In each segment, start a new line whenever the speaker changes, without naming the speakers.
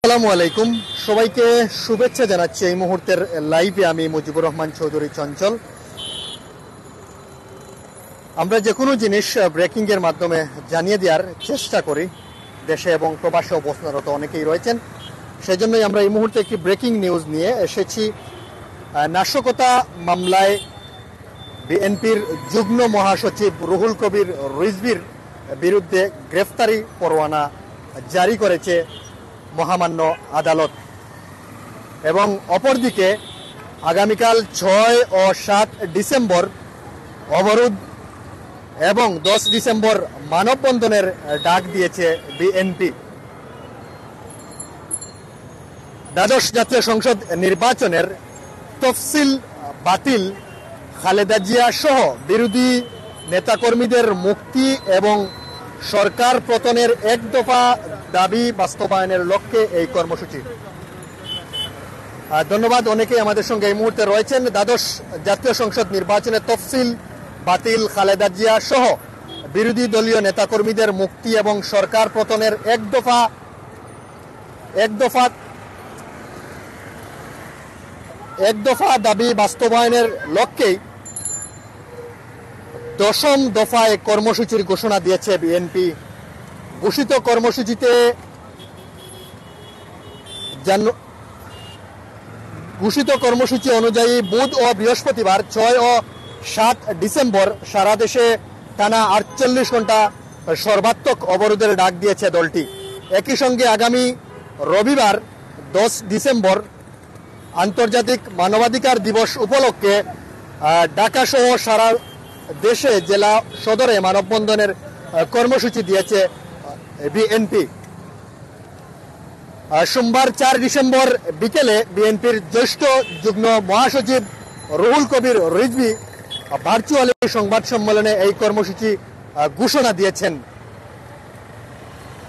আসসালামু আলাইকুম, সবাইকে শুভেচ্ছা জানাচ্ছি। এই মুহূর্তের লাইভে আমি মুজিবুর রহমান চৌধুরী চঞ্চল। আমরা যে কোনো জিনিস ব্রেকিং এর মাধ্যমে জানিয়ে দেওয়ার চেষ্টা করি। দেশে এবং প্রবাসে অবস্থানরত অনেকেই রয়েছেন, সেজন্যই আমরা এই মুহূর্তে একটি ব্রেকিং নিউজ নিয়ে এসেছি। নাশকতা মামলায় বিএনপির যুগ্ম মহাসচিব রুহুল কবির রিজভীর বিরুদ্ধে গ্রেফতারি পরোয়ানা জারি করেছে মহামান্য আদালত। এবং অপরদিকে আগামীকাল 6 ও 7 ডিসেম্বর অবরোধ এবং 10 ডিসেম্বর মানববন্ধনের ডাক দিয়েছে বিএনপি। দ্বাদশ জাতীয় সংসদ নির্বাচনের তফসিল বাতিল, খালেদা জিয়া সহ বিরোধী নেতাকর্মীদের মুক্তি এবং সরকার পতনের এক দফা দাবি বাস্তবায়নের লক্ষ্যে এই কর্মসূচি। ধন্যবাদ। অনেকেই আমাদের সঙ্গে এই মুহূর্তে রয়েছেন। দ্বাদশ জাতীয় সংসদ নির্বাচনের তফসিল বাতিল, খালেদা জিয়া সহ বিরোধী দলীয় নেতাকর্মীদের মুক্তি এবং সরকার পতনের এক দফা দাবি বাস্তবায়নের লক্ষ্যেই 10ম দফায় কর্মসূচির ঘোষণা দিয়েছে বিএনপি। ঘোষিত কর্মসূচি অনুযায়ী বুধ ও বৃহস্পতিবার 6 ও 7 ডিসেম্বর সারা দেশে টানা 48 ঘন্টা সর্বাত্মক অবরোধের ডাক দিয়েছে দলটি। একই সঙ্গে আগামী রবিবার 10 ডিসেম্বর আন্তর্জাতিক মানবাধিকার দিবস উপলক্ষে ঢাকা সহ সারা দেশে জেলা সদরে মানববন্ধনের কর্মসূচি দিয়েছে বিএনপি। সোমবার 4 ডিসেম্বর বিকেলে বিএনপির জ্যেষ্ঠ যুগ্ম মহাসচিব রুহুল কবির রিজভী ভার্চুয়ালি সংবাদ সম্মেলনে এই কর্মসূচি ঘোষণা দিয়েছেন।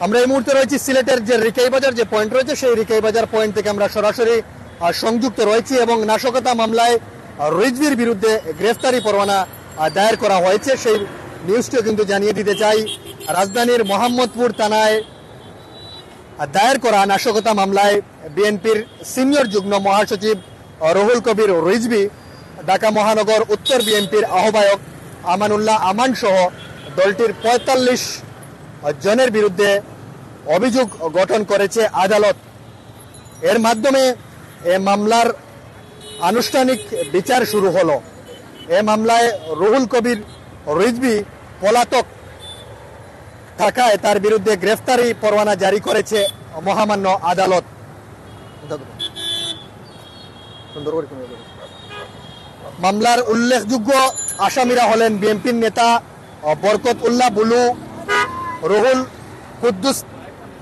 আমরা এই মুহূর্তে রয়েছি সিলেটের যে রিকাই বাজার যে পয়েন্ট রয়েছে, সেই রিকাই বাজার পয়েন্ট থেকে আমরা সরাসরি সংযুক্ত রয়েছি এবং নাশকতা মামলায় রিজভীর বিরুদ্ধে গ্রেফতারি পরোয়ানা দায়ের করা হয়েছে সেই নিউজটিও কিন্তু জানিয়ে দিতে চাই। রাজধানীর মোহাম্মদপুর থানায় দায়ের করা নাশকতা মামলায় বিএনপির সিনিয়র যুগ্ম মহাসচিব রুহুল কবির রিজভী, ঢাকা মহানগর উত্তর বিএনপির আহ্বায়ক আমানুল্লাহ আমান সহ দলটির 45 জনের বিরুদ্ধে অভিযোগ গঠন করেছে আদালত। এর মাধ্যমে এ মামলার আনুষ্ঠানিক বিচার শুরু হলো। এ মামলায় রুহুল কবির রিজভী পলাতক থাকায় তার বিরুদ্ধে গ্রেফতারি পরোয়ানা জারি করেছে মহামান্য আদালত। মামলার উল্লেখযোগ্য আসামিরা হলেন বিএনপির নেতা বরকত উল্লাহ বুলু, রুহুল কুদ্দুস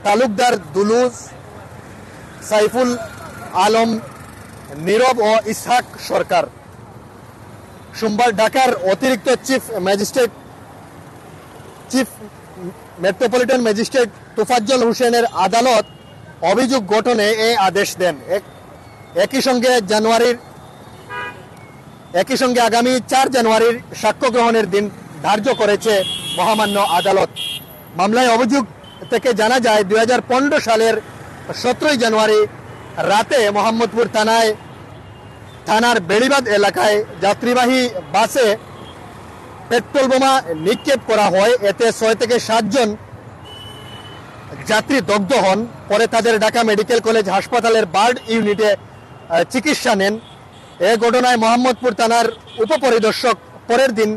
তালুকদার দুলুজ, সাইফুল আলম নীরব ও ইসহাক সরকার। সোমবার ঢাকার অতিরিক্ত চিফ মেট্রোপলিটন ম্যাজিস্ট্রেট তোফাজ্জল হোসেনের আদালত অভিযোগ গঠনে এই আদেশ দেন। একই সঙ্গে আগামী 4 জানুয়ারির সাক্ষ্য গ্রহণের দিন ধার্য করেছে মহামান্য আদালত। মামলায় অভিযোগ থেকে জানা যায় 2015 সালের 17 জানুয়ারি রাতে মোহাম্মদপুর থানার বেড়িবাঁধ এলাকায় যাত্রীবাহী বাসে পেট্রোল বোমা নিক্ষেপ করা হয়। এতে 6 থেকে 7 জন যাত্রী দগ্ধ হন। পরে তাদের ঢাকা মেডিকেল কলেজ হাসপাতালের বার্ড ইউনিটে চিকিৎসা নেন। এ ঘটনায় মোহাম্মদপুর থানার উপপরিদর্শক পরের দিন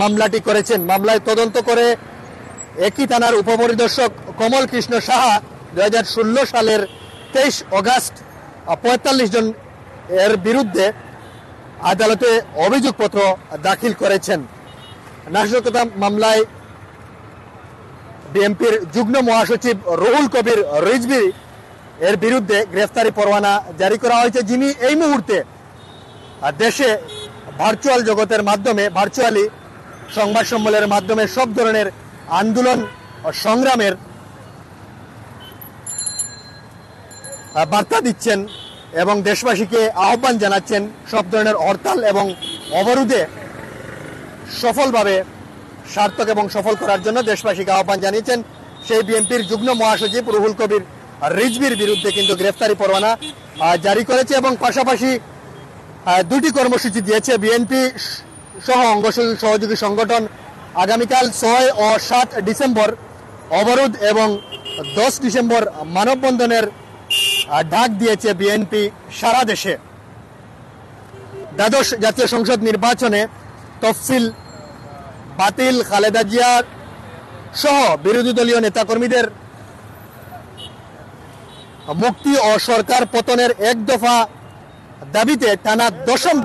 মামলাটি করেছেন। মামলায় তদন্ত করে একই থানার উপপরিদর্শক কমল কৃষ্ণ সাহা 2016 সালের 23 অগাস্ট 45 জন এর বিরুদ্ধে আদালতে অভিযোগপত্র দাখিল করেছেন। নাশকতা মামলায় বিএনপির যুগ্ম মহাসচিব রুহুল কবির রিজভী এর বিরুদ্ধে গ্রেফতারি পরোয়ানা জারি করা হয়েছে, যিনি এই মুহূর্তে দেশে ভার্চুয়াল জগতের মাধ্যমে ভার্চুয়ালি সংবাদ সম্মেলনের মাধ্যমে সব ধরনের আন্দোলন ও সংগ্রামের বার্তা দিচ্ছেন এবং দেশবাসীকে আহ্বান জানাচ্ছেন সব ধরনের হরতাল এবং অবরোধে সফলভাবে সার্থক এবং সফল করার জন্য দেশবাসীকে আহ্বান জানিয়েছেন সেই বিএনপির যুগ্ম মহাসচিব রুহুল কবির রিজভির বিরুদ্ধে কিন্তু গ্রেফতারি পরোয়ানা জারি করেছে এবং পাশাপাশি দুটি কর্মসূচি দিয়েছে বিএনপি সহ অঙ্গ সহযোগী সংগঠন। আগামীকাল 6 ও 7 ডিসেম্বর অবরোধ এবং 10 ডিসেম্বর মানববন্ধনের ডাক দিয়েছে বিএনপি সারা দেশে। দ্বাদশ জাতীয় সংসদ নির্বাচনে তফসিল বাতিল, খালেদা জিয়া সহ বিরোধী দলীয় নেতাকর্মীদের মুক্তি ও সরকার পতনের এক দফা দাবিতে টানা দশম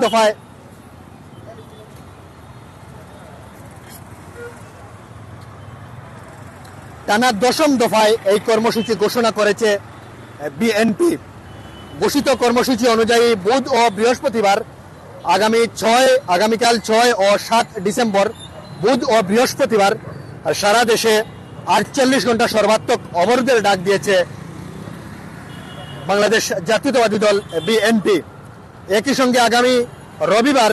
দফায় এই কর্মসূচি ঘোষণা করেছে বিএনপি। ঘোষিত কর্মসূচি অনুযায়ী বুধ ও বৃহস্পতিবার আগামীকাল 6 ও 7 ডিসেম্বর বুধ ও বৃহস্পতিবার সারা দেশে 48 ঘন্টা সর্বাত্মক অবরোধের ডাক দিয়েছে বাংলাদেশ জাতীয়তাবাদী দল বিএনপি। একই সঙ্গে আগামী রবিবার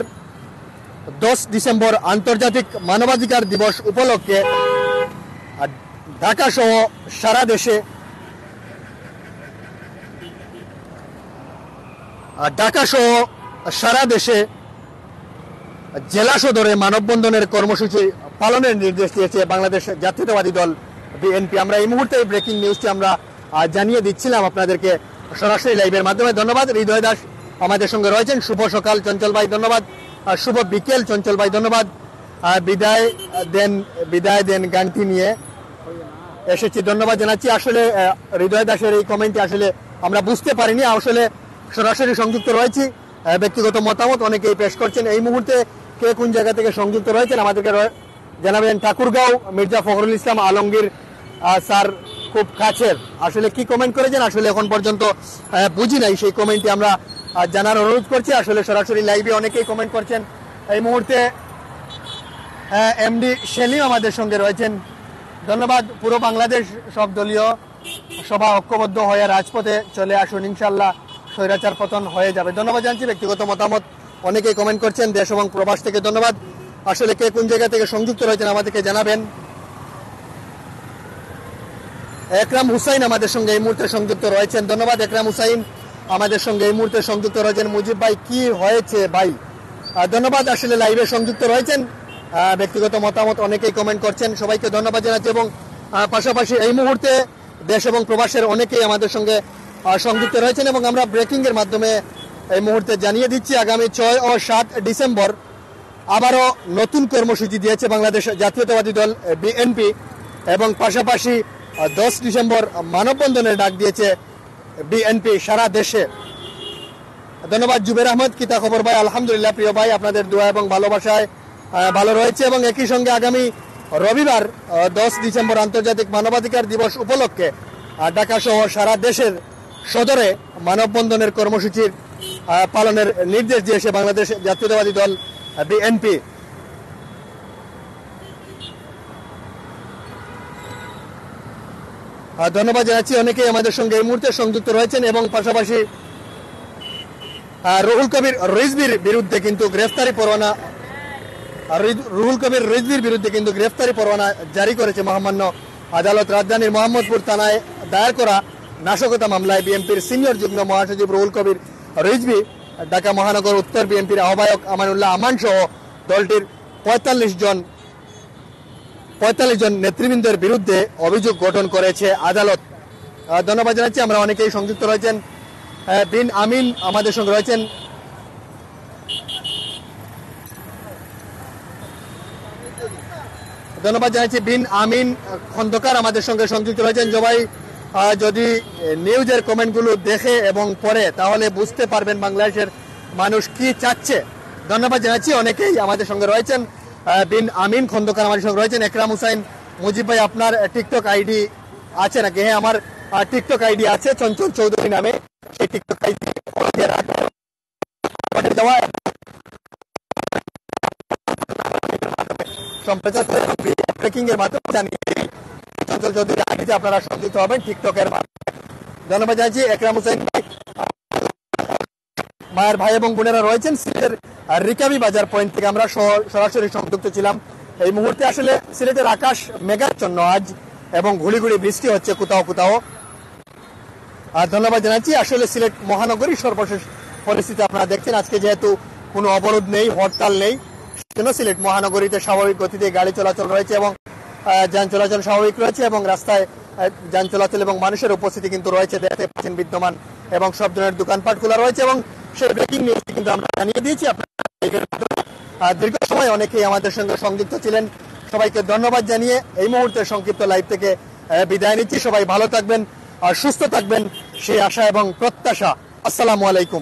10 ডিসেম্বর আন্তর্জাতিক মানবাধিকার দিবস উপলক্ষে ঢাকা সহ সারা দেশে জেলা সদরে মানববন্ধনের কর্মসূচি পালনের নির্দেশ দিয়েছে বাংলাদেশ জাতীয়তাবাদী দল বিএনপি। আমরা এই মুহূর্তে ব্রেকিং নিউজটি আমরা জানিয়ে দিচ্ছিলাম আপনাদেরকে সরাসরি লাইভের মাধ্যমে। ধন্যবাদ হৃদয় দাস আমাদের সঙ্গে রয়েছেন। শুভ সকাল চঞ্চল ভাই, ধন্যবাদ। শুভ বিকেল চঞ্চল ভাই, ধন্যবাদ। বিদায় দেন গানটি নিয়ে এসেছি, ধন্যবাদ জানাচ্ছি। আসলে হৃদয় দাসের এই কমেন্টটি আসলে আমরা বুঝতে পারিনি, আসলে সরাসরি সংযুক্ত রয়েছি। ব্যক্তিগত মতামত অনেকেই পেশ করছেন। এই মুহূর্তে কে কোন জায়গা থেকে সংযুক্ত রয়েছেন আমাদেরকে জানাবেন। ঠাকুরগাঁও মির্জা ফখরুল ইসলাম আলমগীর স্যার খুব কাছের, আসলে কি কমেন্ট করেছেন আসলে এখন পর্যন্ত বুঝি নাই, সেই কমেন্টটি আমরা জানার অনুরোধ করছি। আসলে সরাসরি লাইভে অনেকেই কমেন্ট করছেন। এই মুহূর্তে এমডি সেলিম আমাদের সঙ্গে রয়েছেন, ধন্যবাদ। পুরো বাংলাদেশ সব দলীয় সভা ঐক্যবদ্ধ হয়ে রাজপথে চলে আসুন, ইনশাল্লাহ স্বৈরাচার পতন হয়ে যাবে। ধন্যবাদ জানছি। ব্যক্তিগত মতামত অনেকেই কমেন্ট করছেন দেশ এবং প্রবাস থেকে, ধন্যবাদ। আসলে কে কোন জায়গা থেকে সংযুক্ত রয়েছেন আমাদেরকে জানাবেন। একরাম হুসাইন আমাদের সঙ্গে এই মুহূর্তে সংযুক্ত রয়েছেন, ধন্যবাদ একরাম হুসাইন আমাদের সঙ্গে এই মুহূর্তে সংযুক্ত রয়েছেন। মুজিব ভাই কি হয়েছে ভাই, ধন্যবাদ। আসলে লাইভে সংযুক্ত রয়েছেন, ব্যক্তিগত মতামত অনেকেই কমেন্ট করছেন, সবাইকে ধন্যবাদ জানাচ্ছি। এবং পাশাপাশি এই মুহূর্তে দেশ এবং প্রবাসের অনেকেই আমাদের সঙ্গে সংযুক্ত রয়েছেন এবং আমরা ব্রেকিং এর মাধ্যমে এই মুহূর্তে জানিয়ে দিচ্ছি আগামী 6 ও 7 ডিসেম্বর আবারও নতুন কর্মসূচি দিয়েছে বাংলাদেশ জাতীয়তাবাদী দল বিএনপি এবং পাশাপাশি 10 ডিসেম্বর মানববন্ধনের ডাক দিয়েছে বিএনপি সারা দেশে। ধন্যবাদ জুবের আহমদ। কিতা খবর ভাই? আলহামদুলিল্লাহ প্রিয় ভাই, আপনাদের দোয়া এবং ভালোবাসায় ভালো রয়েছে। এবং একই সঙ্গে আগামী রবিবার 10 ডিসেম্বর আন্তর্জাতিক মানবাধিকার দিবস উপলক্ষে ঢাকা সহ সারা দেশের সদরে মানববন্ধনের কর্মসূচির পালনের নির্দেশ দিয়েছে বাংলাদেশ জাতীয়তাবাদী দল বিএনপি। ধন্যবাদ জানাচ্ছি। অনেকেই আমাদের সঙ্গে এই মুহূর্তে সংযুক্ত রয়েছেন এবং পাশাপাশি রুহুল কবির রিজভির বিরুদ্ধে কিন্তু গ্রেফতারি পরোয়ানা জারি করেছে মহামান্য আদালত। রাজধানীর মোহাম্মদপুর থানায় দায়ের করা নাশকতা মামলায় বিএনপির সিনিয়র যুগ্ম মহাসচিব রুহুল কবির রিজভি, ঢাকা মহানগর উত্তর বিএনপির আহ্বায়ক আমানুল্লাহ আমান সহ দলটির 45 জন নেতৃবৃন্দের বিরুদ্ধে অভিযোগ গঠন করেছে আদালত। ধন্যবাদ জানাচ্ছি। আমরা অনেকেই সংযুক্ত রয়েছেন। বিন আমিন আমাদের সঙ্গে রয়েছেন, ধন্যবাদ জানাচ্ছি। বিন আমিন খন্দকার আমাদের সঙ্গে সংযুক্ত রয়েছেন। সবাই যদি নিউজের কমেন্টগুলো দেখে এবং পড়ে তাহলে বুঝতে পারবেন বাংলাদেশের মানুষ কি চাচ্ছে। ধন্যবাদ জানাচ্ছি। অনেকেই আমাদের সঙ্গে রয়েছেন। বিন আমিন খন্দকার আমাদের সঙ্গে রয়েছেন। একরাম হুসাইন, মুজিব ভাই আপনার টিকটক আইডি আছে নাকি? হ্যাঁ, আমার টিকটক আইডি আছে চঞ্চল চৌধুরী নামে। সেই টিকটক আইডি দেওয়া সম্প্রচার ব্রেকিং এর মাধ্যমে জানিয়ে চঞ্চল চৌধুরী আইডিতে আপনারা সংযুক্ত হবেন টিকটকের মাধ্যমে। ধন্যবাদ জানাচ্ছি। একরাম হুসাইন ভাই, মায়ের ভাই এবং বোনেরা রয়েছেন সিলেটের রিকাবি বাজার পয়েন্ট থেকে আমরা সরাসরি সংযুক্ত ছিলাম। এই মুহূর্তে আসলে সিলেটের আকাশ মেঘাচ্ছন্ন আজ এবং ঘুড়ি ঘুড়ি বৃষ্টি হচ্ছে কোথাও কোথাও। ধন্যবাদ জানাচ্ছি। আসলে সিলেট মহানগরীর সর্বশেষ পরিস্থিতি আপনারা দেখছেন। আজকে যেহেতু কোনো অবরোধ নেই, হরতাল নেই, সেজন্য সিলেট মহানগরীতে স্বাভাবিক গতিতে গাড়ি চলাচল রয়েছে এবং যান চলাচল স্বাভাবিক রয়েছে এবং রাস্তায় যান চলাচল এবং মানুষের উপস্থিতি কিন্তু রয়েছে, দেখতে পাচ্ছেন বিদ্যমান, এবং সব ধরনের দোকানপাট খোলা রয়েছে এবং সেই ব্রেকিং নিউজ কিন্তু আমরা জানিয়ে দিয়েছি আপনারা। দীর্ঘ সময় অনেকেই আমাদের সঙ্গে সংযুক্ত ছিলেন, সবাইকে ধন্যবাদ জানিয়ে এই মুহূর্তে সংক্ষিপ্ত লাইভ থেকে বিদায় নিচ্ছি। সবাই ভালো থাকবেন আর সুস্থ থাকবেন সেই আশা এবং প্রত্যাশা। আসসালামু আলাইকুম।